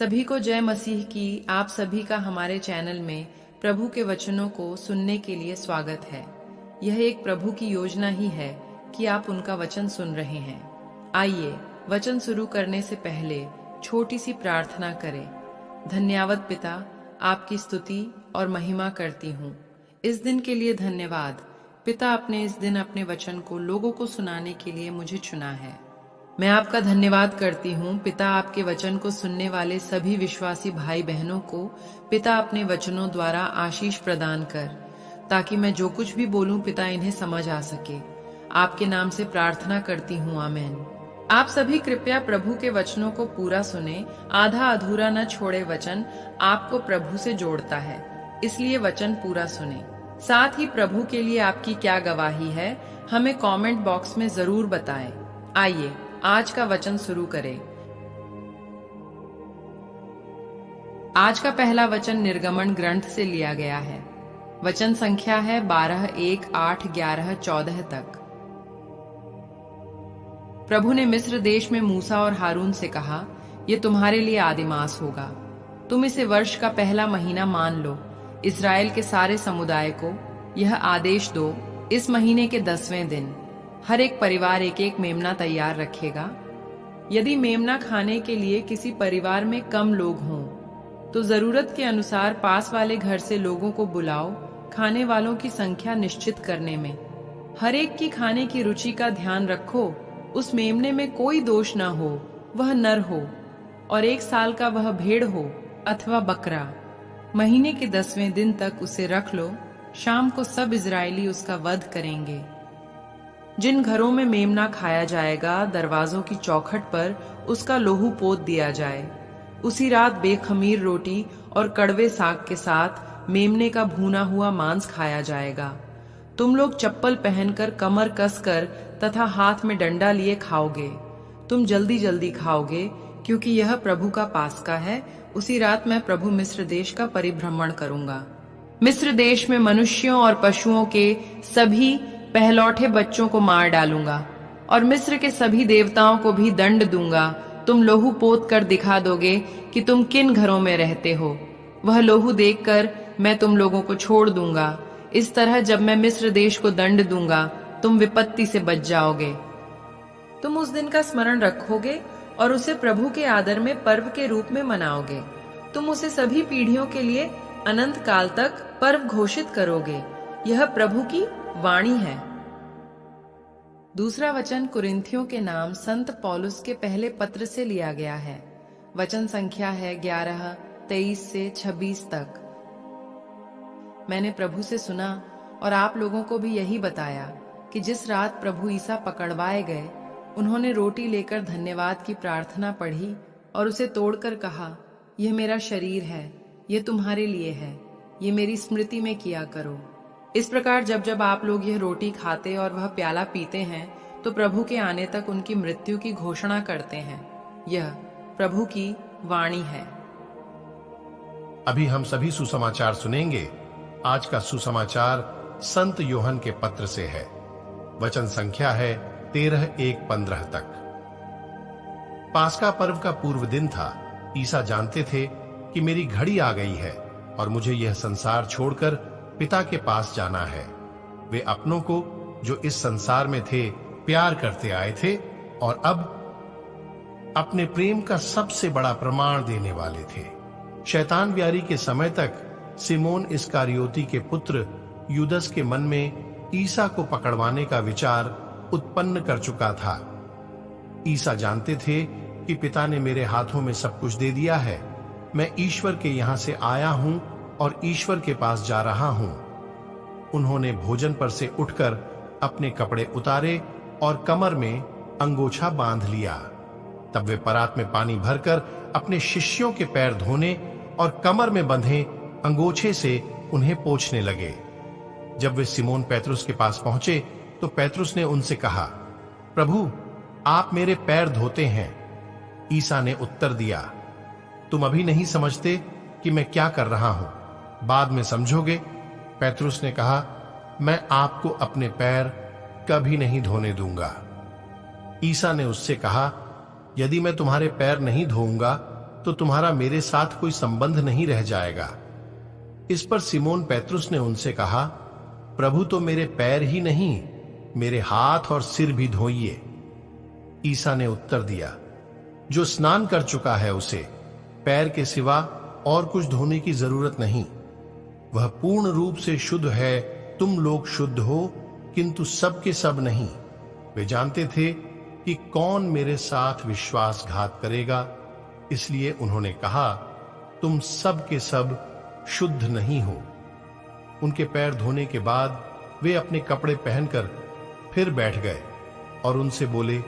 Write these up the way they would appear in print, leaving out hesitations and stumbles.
सभी को जय मसीह की। आप सभी का हमारे चैनल में प्रभु के वचनों को सुनने के लिए स्वागत है। यह एक प्रभु की योजना ही है कि आप उनका वचन सुन रहे हैं। आइए वचन शुरू करने से पहले छोटी सी प्रार्थना करें। धन्यवाद पिता, आपकी स्तुति और महिमा करती हूँ। इस दिन के लिए धन्यवाद पिता, आपने इस दिन अपने वचन को लोगों को सुनाने के लिए मुझे चुना है। मैं आपका धन्यवाद करती हूँ पिता, आपके वचन को सुनने वाले सभी विश्वासी भाई बहनों को पिता अपने वचनों द्वारा आशीष प्रदान कर, ताकि मैं जो कुछ भी बोलूं पिता इन्हें समझ आ सके। आपके नाम से प्रार्थना करती हूँ, आमीन। आप सभी कृपया प्रभु के वचनों को पूरा सुने। आधा अधूरा न छोड़े। वचन आपको प्रभु से जोड़ता है, इसलिए वचन पूरा सुने। साथ ही प्रभु के लिए आपकी क्या गवाही है, हमें कमेंट बॉक्स में जरूर बताएं। आइए आज का वचन शुरू करें। आज का पहला वचन निर्गमन ग्रंथ से लिया गया है। वचन संख्या है 12, 1, 8, 11, 14 तक। प्रभु ने मिस्र देश में मूसा और हारून से कहा, यह तुम्हारे लिए आदिमास होगा। तुम इसे वर्ष का पहला महीना मान लो। इस्राएल के सारे समुदाय को यह आदेश दो, इस महीने के 10वें दिन हर एक परिवार एक एक मेमना तैयार रखेगा। यदि मेमना खाने के लिए किसी परिवार में कम लोग हों, तो जरूरत के अनुसार पास वाले घर से लोगों को बुलाओ। खाने वालों की संख्या निश्चित करने में हर एक की खाने की रुचि का ध्यान रखो। उस मेमने में कोई दोष न हो, वह नर हो, और 1 साल का वह भेड़ हो अथवा बकरा। महीने के 10वें दिन तक उसे रख लो। शाम को सब इजरायली उसका वध करेंगे। जिन घरों में मेमना खाया जाएगा, दरवाजों की चौखट पर उसका लोहू पोत दिया जाए। उसी रात बेखमीर रोटी और कड़वे साग के साथ मेमने का भुना हुआ मांस खाया जाएगा। तुम लोग चप्पल पहनकर, कमर कसकर तथा हाथ में डंडा लिए खाओगे। तुम जल्दी जल्दी खाओगे, क्योंकि यह प्रभु का पास्का है। उसी रात मैं प्रभु मिस्र देश का परिभ्रमण करूंगा। मिस्र देश में मनुष्यों और पशुओं के सभी पहलौठे बच्चों को मार डालूंगा, और मिस्र के सभी देवताओं को भी दंड दूंगा। तुम लोहू पोत कर दिखा दोगे कि तुम किन घरों में रहते हो। वह लोहू देखकर मैं तुम लोगों को छोड़ दूंगा। इस तरह जब मैं मिस्र देश को दंड दूंगा, तुम विपत्ति से बच जाओगे। तुम उस दिन का स्मरण रखोगे और उसे प्रभु के आदर में पर्व के रूप में मनाओगे। तुम उसे सभी पीढ़ियों के लिए अनंत काल तक पर्व घोषित करोगे। यह प्रभु की वाणी है। दूसरा वचन कुरिन्थियों के नाम संत पौलुस के पहले पत्र से लिया गया है। वचन संख्या है 11, 23 से 26 तक। मैंने प्रभु से सुना और आप लोगों को भी यही बताया कि जिस रात प्रभु ईसा पकड़वाए गए, उन्होंने रोटी लेकर धन्यवाद की प्रार्थना पढ़ी और उसे तोड़कर कहा, यह मेरा शरीर है, यह तुम्हारे लिए है, ये मेरी स्मृति में किया करो। इस प्रकार जब जब आप लोग यह रोटी खाते और वह प्याला पीते हैं, तो प्रभु के आने तक उनकी मृत्यु की घोषणा करते हैं। यह प्रभु की वाणी है। अभी हम सभी सुसमाचार सुनेंगे। आज का सुसमाचार संत योहन के पत्र से है। वचन संख्या है 13, 1, 15 तक। पास्का पर्व का पूर्व दिन था। ईसा जानते थे कि मेरी घड़ी आ गई है और मुझे यह संसार छोड़कर पिता के पास जाना है। वे अपनों को जो इस संसार में थे प्यार करते आए थे और अब अपने प्रेम का सबसे बड़ा प्रमाण देने वाले थे। शैतान व्यारी के समय तक सिमोन इस्करियोती के पुत्र यूदस के मन में ईसा को पकड़वाने का विचार उत्पन्न कर चुका था। ईसा जानते थे कि पिता ने मेरे हाथों में सब कुछ दे दिया है। मैं ईश्वर के यहां से आया हूं और ईश्वर के पास जा रहा हूं। उन्होंने भोजन पर से उठकर अपने कपड़े उतारे और कमर में अंगोछा बांध लिया। तब वे परात में पानी भरकर अपने शिष्यों के पैर धोने और कमर में बंधे अंगोछे से उन्हें पोंछने लगे। जब वे सिमोन पैतरुस के पास पहुंचे, तो पैतरुस ने उनसे कहा, प्रभु, आप मेरे पैर धोते हैं। ईसा ने उत्तर दिया, तुम अभी नहीं समझते कि मैं क्या कर रहा हूं, बाद में समझोगे। पैतरुस ने कहा, मैं आपको अपने पैर कभी नहीं धोने दूंगा। ईसा ने उससे कहा, यदि मैं तुम्हारे पैर नहीं धोऊंगा तो तुम्हारा मेरे साथ कोई संबंध नहीं रह जाएगा। इस पर सिमोन पेत्रुस ने उनसे कहा, प्रभु, तो मेरे पैर ही नहीं, मेरे हाथ और सिर भी धोइए। ईसा ने उत्तर दिया, जो स्नान कर चुका है उसे पैर के सिवा और कुछ धोने की जरूरत नहीं। वह पूर्ण रूप से शुद्ध है। तुम लोग शुद्ध हो, किंतु सब के सब नहीं। वे जानते थे कि कौन मेरे साथ विश्वासघात करेगा, इसलिए उन्होंने कहा, तुम सब के सब शुद्ध नहीं हो। उनके पैर धोने के बाद वे अपने कपड़े पहनकर फिर बैठ गए और उनसे बोले,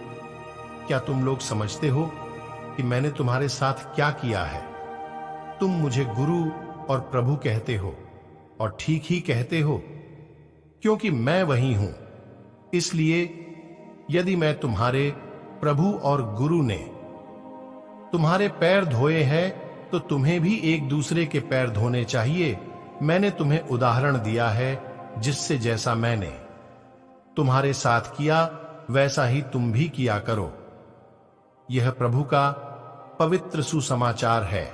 क्या तुम लोग समझते हो कि मैंने तुम्हारे साथ क्या किया है? तुम मुझे गुरु और प्रभु कहते हो, और ठीक ही कहते हो, क्योंकि मैं वही हूं। इसलिए यदि मैं तुम्हारे प्रभु और गुरु ने तुम्हारे पैर धोए हैं, तो तुम्हें भी एक दूसरे के पैर धोने चाहिए। मैंने तुम्हें उदाहरण दिया है, जिससे जैसा मैंने तुम्हारे साथ किया वैसा ही तुम भी किया करो। यह प्रभु का पवित्र सुसमाचार है।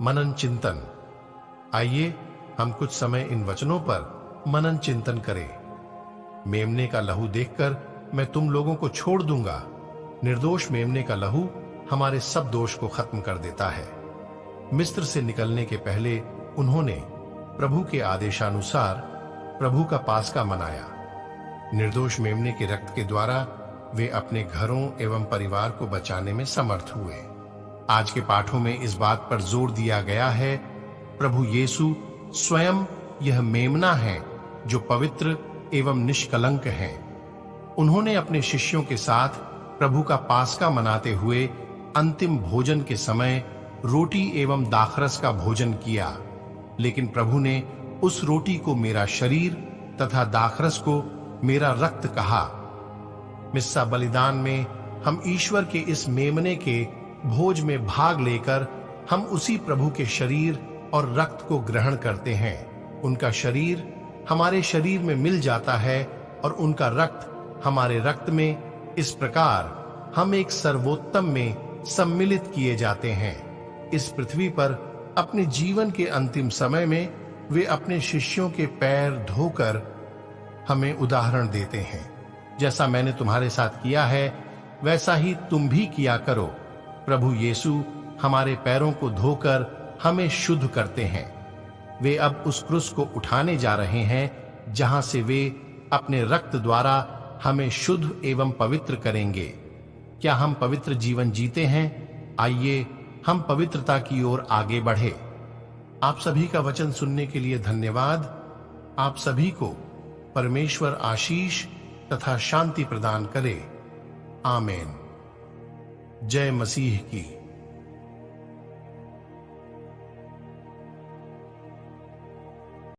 मनन चिंतन। आइए हम कुछ समय इन वचनों पर मनन चिंतन करें। मेमने का लहू देखकर मैं तुम लोगों को छोड़ दूंगा। निर्दोष मेमने का लहू हमारे सब दोष को खत्म कर देता है। मिस्र से निकलने के पहले उन्होंने प्रभु के आदेशानुसार प्रभु का पास्का मनाया। निर्दोष मेमने के रक्त के द्वारा वे अपने घरों एवं परिवार को बचाने में समर्थ हुए। आज के पाठों में इस बात पर जोर दिया गया है, प्रभु यीशु स्वयं यह मेमना है जो पवित्र एवं निष्कलंक हैं। उन्होंने अपने शिष्यों के साथ प्रभु का पास्का मनाते हुए अंतिम भोजन के समय रोटी एवं दाखरस का भोजन किया, लेकिन प्रभु ने उस रोटी को मेरा शरीर तथा दाखरस को मेरा रक्त कहा। मिस्सा बलिदान में हम ईश्वर के इस मेमने के भोज में भाग लेकर हम उसी प्रभु के शरीर और रक्त को ग्रहण करते हैं। उनका शरीर हमारे शरीर में मिल जाता है और उनका रक्त हमारे रक्त में। इस प्रकार हम एक सर्वोत्तम में सम्मिलित किए जाते हैं। इस पृथ्वी पर अपने जीवन के अंतिम समय में वे अपने शिष्यों के पैर धोकर हमें उदाहरण देते हैं, जैसा मैंने तुम्हारे साथ किया है वैसा ही तुम भी किया करो। प्रभु यीशु हमारे पैरों को धोकर हमें शुद्ध करते हैं। वे अब उस क्रूस को उठाने जा रहे हैं, जहां से वे अपने रक्त द्वारा हमें शुद्ध एवं पवित्र करेंगे। क्या हम पवित्र जीवन जीते हैं? आइए हम पवित्रता की ओर आगे बढ़े। आप सभी का वचन सुनने के लिए धन्यवाद। आप सभी को परमेश्वर आशीष तथा शांति प्रदान करे। आमीन। जय मसीह की।